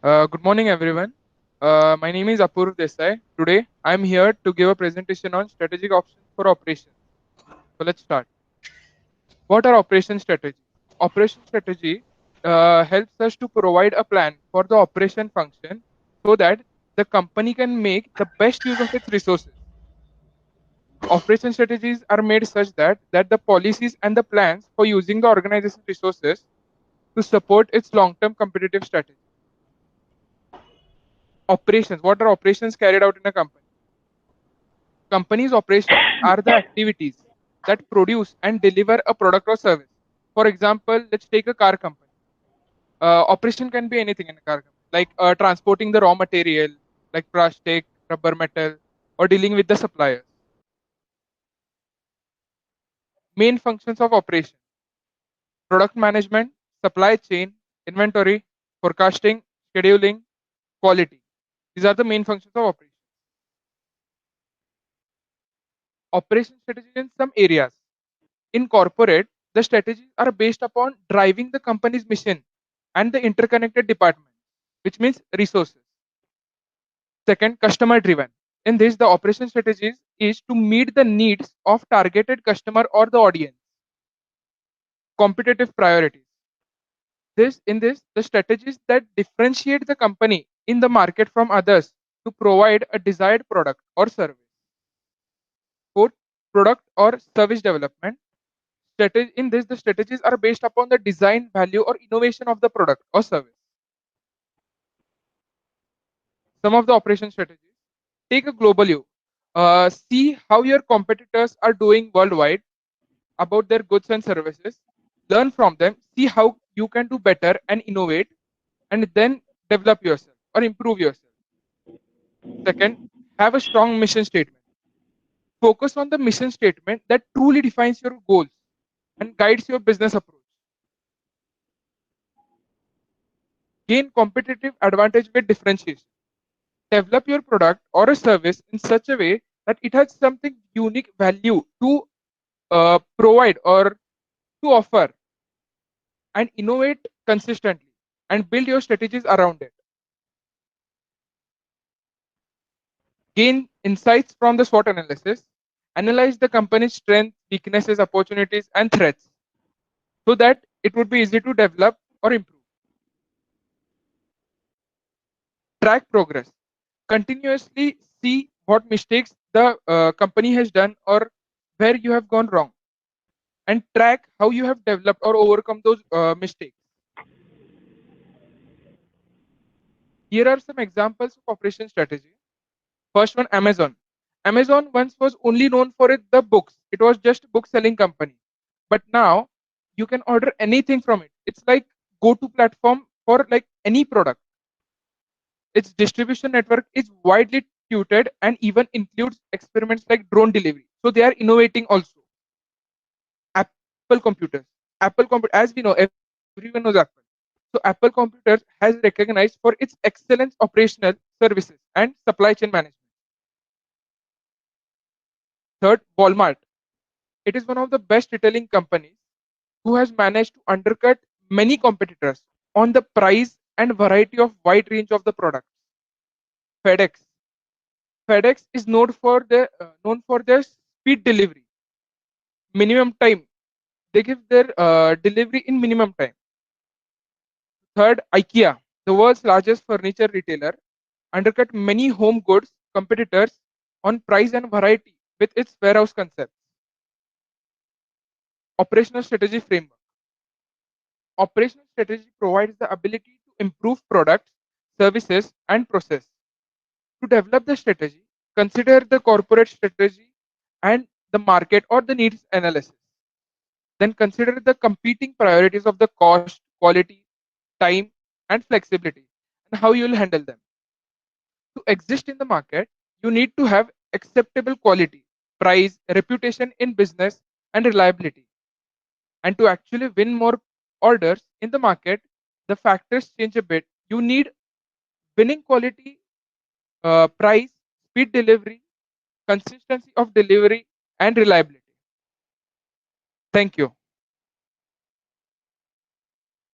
Good morning, everyone. My name is Apurv Desai. Today, I'm here to give a presentation on strategic options for operations. So let's start. What are operation strategies? Operation strategy helps us to provide a plan for the operation function so that the company can make the best use of its resources. Operation strategies are made such that the policies and the plans for using the organization resources to support its long-term competitive strategy. Operations. What are operations carried out in a company? Company's operations are the activities that produce and deliver a product or service. For example, let's take a car company. Operation can be anything in a car company, like transporting the raw material, like plastic, rubber, metal, or dealing with the suppliers. Main functions of operation: product management, supply chain, inventory, forecasting, scheduling, quality. These are the main functions of operation. Operation strategy in some areas. In corporate, the strategies are based upon driving the company's mission and the interconnected department, which means resources. Second, customer driven. In this, the operation strategies is to meet the needs of targeted customer or the audience. Competitive priorities. In this, the strategies that differentiate the company in the market from others to provide a desired product or service. Fourth, product or service development. In this, the strategies are based upon the design, value, or innovation of the product or service. Some of the operation strategies: take a global view. See how your competitors are doing worldwide about their goods and services. Learn from them. See how you can do better and innovate, and then develop yourself or improve yourself. Second, have a strong mission statement. Focus on the mission statement that truly defines your goals and guides your business approach. Gain competitive advantage with differentiation. Develop your product or a service in such a way that it has something unique value to provide or to offer, and innovate consistently and build your strategies around it. Gain insights from the SWOT analysis. Analyze the company's strengths, weaknesses, opportunities, and threats so that it would be easy to develop or improve. Track progress. Continuously see what mistakes the company has done or where you have gone wrong, and track how you have developed or overcome those mistakes. Here are some examples of operation strategy. First one, Amazon. Amazon once was only known for the books. It was just book selling company. But now you can order anything from it. It's like go-to platform for like any product. Its distribution network is widely tutored and even includes experiments like drone delivery. So they are innovating also. Apple computers. As we know, everyone knows Apple. So Apple Computers has recognized for its excellence operational services and supply chain management. Third, Walmart. It is one of the best retailing companies who has managed to undercut many competitors on the price and variety of wide range of the products. FedEx. FedEx is known for their speed delivery, minimum time. They give their delivery in minimum time. Third, IKEA, the world's largest furniture retailer, undercut many home goods competitors on price and variety with its warehouse concept. Operational strategy framework. Operational strategy provides the ability to improve products, services, and process. To develop the strategy, consider the corporate strategy and the market or the needs analysis. Then consider the competing priorities of the cost, quality, time, and flexibility, and how you will handle them. To exist in the market, you need to have acceptable quality, price, reputation in business, and reliability. And to actually win more orders in the market, the factors change a bit. You need winning quality, price, speed delivery, consistency of delivery, and reliability. Thank you.